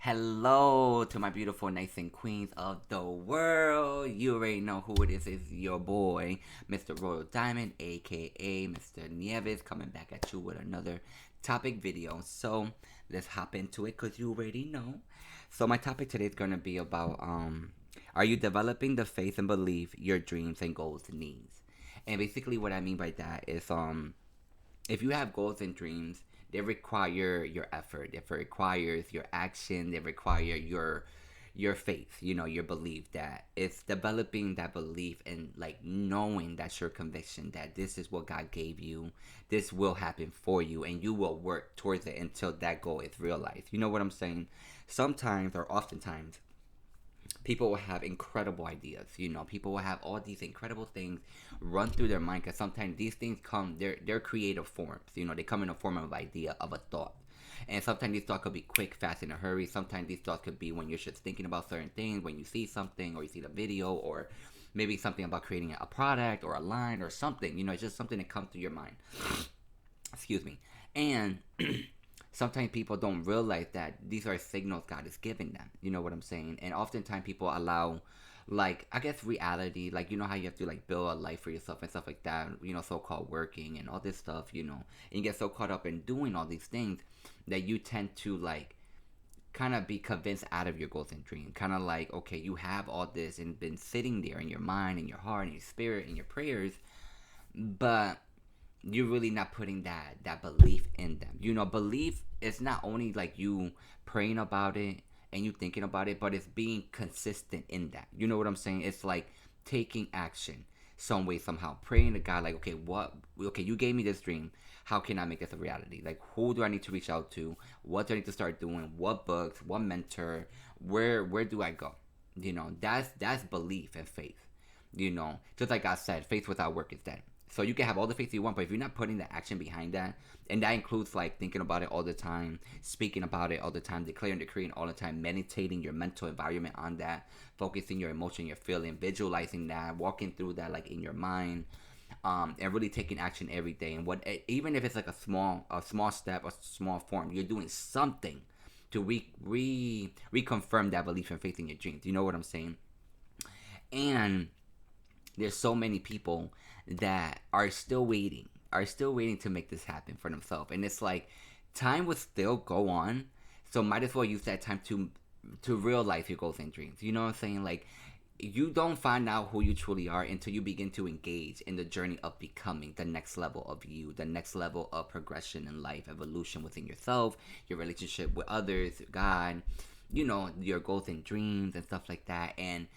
Hello to my beautiful knights and queens of the world. You already know who it is. It's your boy, Mr. Royal Diamond, aka Mr.RoyalNieves, coming back at you with another topic video. So let's hop into it because you already know. So my topic today is gonna be about are you developing the faith and belief your dreams and goals needs? And basically what I mean by that is if you have goals and dreams, they require your effort. It requires your action. They require your faith. Your belief that it's developing that belief and like knowing that's your conviction that this is what God gave you. This will happen for you, and you will work towards it until that goal is realized. You know what I'm saying? Sometimes or oftentimes people will have incredible ideas. People will have all these incredible things run through their mind because sometimes these things come, they're creative forms. They come in a form of idea, of a thought. And sometimes these thoughts could be quick, fast, in a hurry. Sometimes these thoughts could be when you're just thinking about certain things, when you see something or you see the video, or maybe something about creating a product or a line or something. It's just something that comes to your mind. Excuse me. And sometimes people don't realize that these are signals God is giving them. You know what I'm saying? And oftentimes people allow, like, I guess reality, like, how you have to, like, build a life for yourself and stuff like that, so-called working and all this stuff, and you get so caught up in doing all these things that you tend to, like, kind of be convinced out of your goals and dreams. Kind of like, okay, you have all this and been sitting there in your mind, in your heart, in your spirit, in your prayers, but you're really not putting that belief in them. Belief is not only like you praying about it and you thinking about it, but it's being consistent in that. You know what I'm saying? It's like taking action some way, somehow. Praying to God, like, okay, you gave me this dream. How can I make this a reality? Like, who do I need to reach out to? What do I need to start doing? What books? What mentor? Where do I go? That's belief and faith. Just like I said, faith without work is dead. So you can have all the faith you want, but if you're not putting the action behind that, and that includes like thinking about it all the time, speaking about it all the time, declaring, decreeing all the time, meditating your mental environment on that, focusing your emotion, your feeling, visualizing that, walking through that like in your mind, and really taking action every day. And even if it's like a small step, a small form, you're doing something to reconfirm that belief and faith in your dreams. You know what I'm saying? And there's so many people that are still waiting to make this happen for themselves, and it's like time will still go on, so might as well use that time to realize your goals and dreams. You know what I'm saying? Like, you don't find out who you truly are until you begin to engage in the journey of becoming the next level of you, the next level of progression in life, evolution within yourself, your relationship with others, God, your goals and dreams and stuff like that. And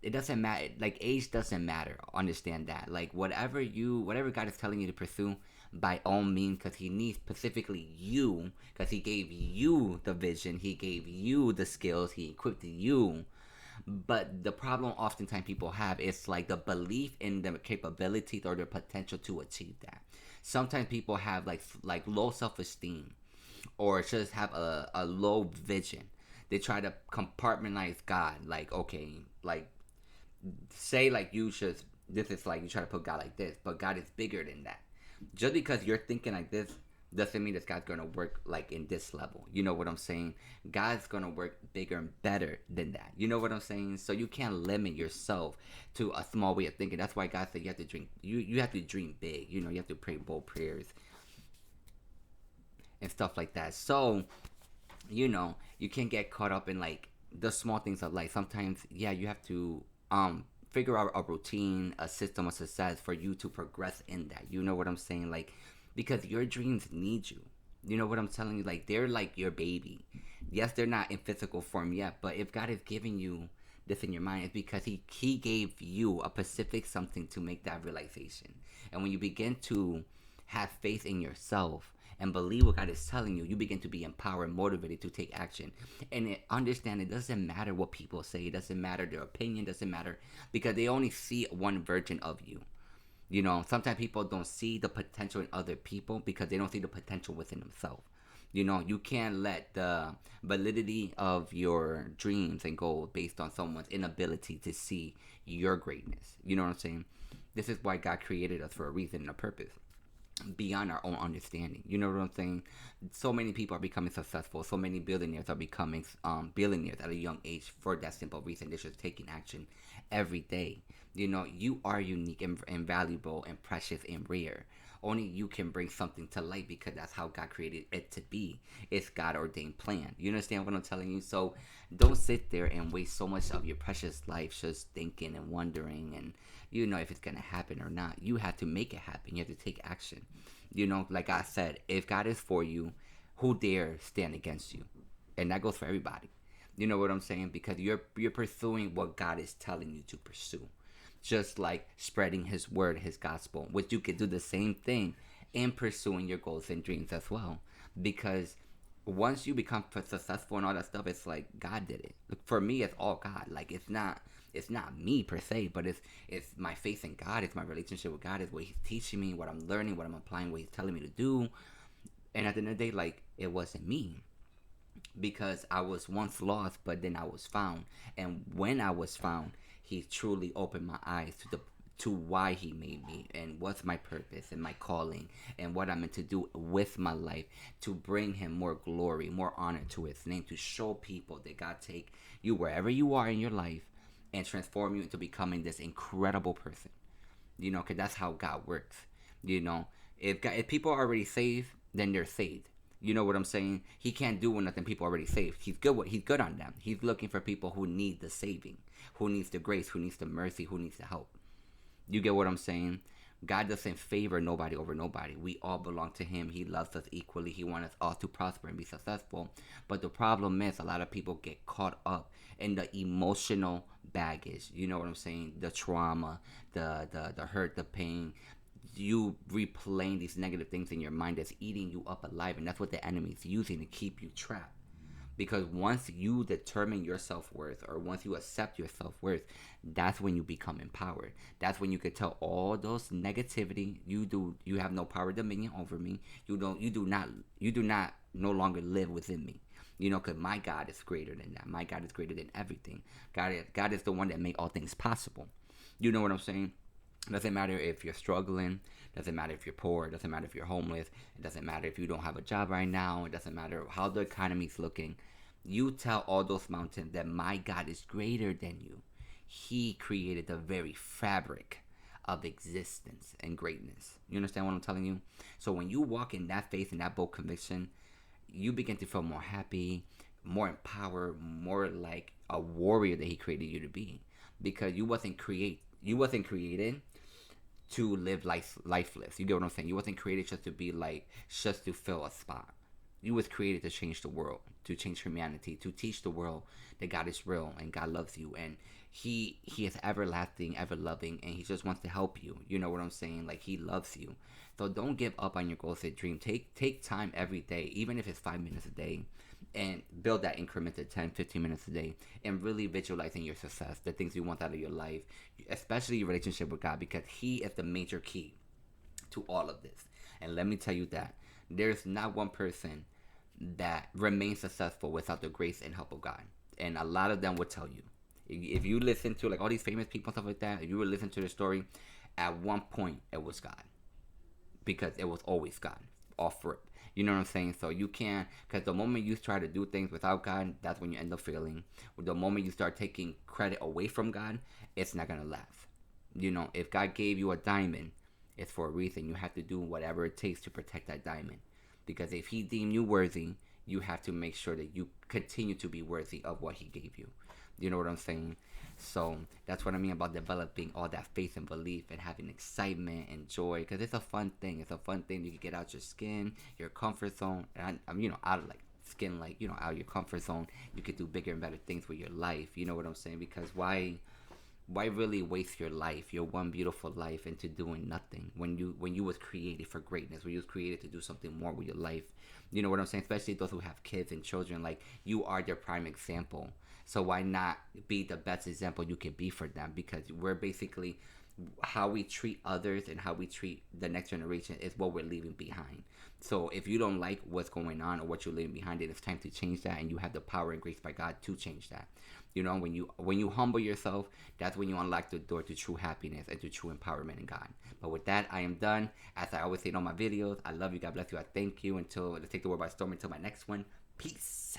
it doesn't matter, like, age doesn't matter. Understand that, like, whatever God is telling you to pursue, by all means, because he needs specifically you, because he gave you the vision, he gave you the skills, he equipped you. But the problem oftentimes people have is like the belief in their capabilities or their potential to achieve that. Sometimes people have like low self-esteem, or just have a low vision. They try to compartmentalize God, like, okay, like, say like you should, this is like you try to put God like this, but God is bigger than that. Just because you're thinking like this doesn't mean that God's gonna work like in this level. You know what I'm saying? God's gonna work bigger and better than that. You know what I'm saying? So you can't limit yourself to a small way of thinking. That's why God said you have to dream. You have to dream big. You have to pray bold prayers and stuff like that. So you can't get caught up in like the small things of life. Sometimes, yeah, you have to figure out a routine, a system of success for you to progress in that. You know what I'm saying? Like, because your dreams need you. You know what I'm telling you? Like, they're like your baby. Yes, they're not in physical form yet, but if God is giving you this in your mind, it's because he gave you a specific something to make that realization. And when you begin to have faith in yourself and believe what God is telling you, you begin to be empowered, motivated to take action. And understand, it doesn't matter what people say. It doesn't matter their opinion. It doesn't matter, because they only see one version of you. Sometimes people don't see the potential in other people because they don't see the potential within themselves. You can't let the validity of your dreams and goals based on someone's inability to see your greatness. You know what I'm saying? This is why God created us, for a reason and a purpose. beyond our own understanding. You know what I'm saying? So many people are becoming successful. So many billionaires are becoming billionaires at a young age for that simple reason. They're just taking action every day. You know, you are unique and valuable and precious and rare. Only you can bring something to light because that's how God created it to be. It's God ordained plan. You understand what I'm telling you? So don't sit there and waste so much of your precious life just thinking and wondering and if it's gonna happen or not. You have to make it happen. You have to take action. Like I said, if God is for you, who dare stand against you? And that goes for everybody. You know what I'm saying? Because you're pursuing what God is telling you to pursue. Just like spreading his word, his gospel, which you could do the same thing in pursuing your goals and dreams as well. Because once you become successful and all that stuff, it's like God did it. For me, it's all God. Like it's not me per se, but it's my faith in God. It's my relationship with God. It's what He's teaching me, what I'm learning, what I'm applying, what He's telling me to do. And at the end of the day, like it wasn't me because I was once lost, but then I was found. And when I was found, He truly opened my eyes to why He made me and what's my purpose and my calling and what I'm meant to do with my life to bring Him more glory, more honor to His name, to show people that God take you wherever you are in your life and transform you into becoming this incredible person. Because that's how God works. If people are already saved, then they're saved. You know what I'm saying? He can't do nothing people already saved. He's good on them. He's looking for people who need the saving, who needs the grace, who needs the mercy, who needs the help. You get what I'm saying? God doesn't favor nobody over nobody. We all belong to Him. He loves us equally. He wants us all to prosper and be successful. But the problem is a lot of people get caught up in the emotional baggage. You know what I'm saying? The trauma, the hurt, the pain. You replaying these negative things in your mind that's eating you up alive. And that's what the enemy is using to keep you trapped. Because once you determine your self-worth or once you accept your self-worth, that's when you become empowered. That's when you can tell all those negativity, you have no power dominion over me. You do not no longer live within me. Because my God is greater than that. My God is greater than everything. God is the one that made all things possible. You know what I'm saying? It doesn't matter if you're struggling. It doesn't matter if you're poor. It doesn't matter if you're homeless. It doesn't matter if you don't have a job right now. It doesn't matter how the economy's looking. You tell all those mountains that my God is greater than you. He created the very fabric of existence and greatness. You understand what I'm telling you? So when you walk in that faith and that bold conviction, you begin to feel more happy, more empowered, more like a warrior that He created you to be. Because you wasn't created to live lifeless. You get what I'm saying? You wasn't created just to fill a spot. You was created to change the world, to change humanity, to teach the world that God is real and God loves you and He is everlasting, ever loving, and He just wants to help you. You know what I'm saying? Like He loves you. So don't give up on your goals and dream. Take time every day, even if it's 5 minutes a day, and build that increment to 10, 15 minutes a day, and really visualizing your success, the things you want out of your life, especially your relationship with God, because He is the major key to all of this. And let me tell you that there's not one person that remains successful without the grace and help of God. And a lot of them will tell you. If you listen to like all these famous people and stuff like that, if you would listen to their story, at one point it was God. Because it was always God. Off rip. You know what I'm saying? So you can't, because the moment you try to do things without God, that's when you end up failing. The moment you start taking credit away from God, it's not going to last. If God gave you a diamond, it's for a reason. You have to do whatever it takes to protect that diamond. Because if He deemed you worthy, you have to make sure that you continue to be worthy of what He gave you. You know what I'm saying? So that's what I mean about developing all that faith and belief and having excitement and joy, because it's a fun thing. It's a fun thing. You can get out your skin, your comfort zone, and I'm out of like skin, like out of your comfort zone. You could do bigger and better things with your life. You know what I'm saying? Because why really waste your life, your one beautiful life, into doing nothing when you was created for greatness, when you was created to do something more with your life? You know what I'm saying? Especially those who have kids and children, like you are their prime example. So why not be the best example you can be for them? Because we're basically how we treat others and how we treat the next generation is what we're leaving behind. So if you don't like what's going on or what you're leaving behind, it's time to change that, and you have the power and grace by God to change that. You know, when you humble yourself, that's when you unlock the door to true happiness and to true empowerment in God. But with that, I am done. As I always say in all my videos, I love you. God bless you. I thank you. Until let's take the world by storm. Until my next one. Peace.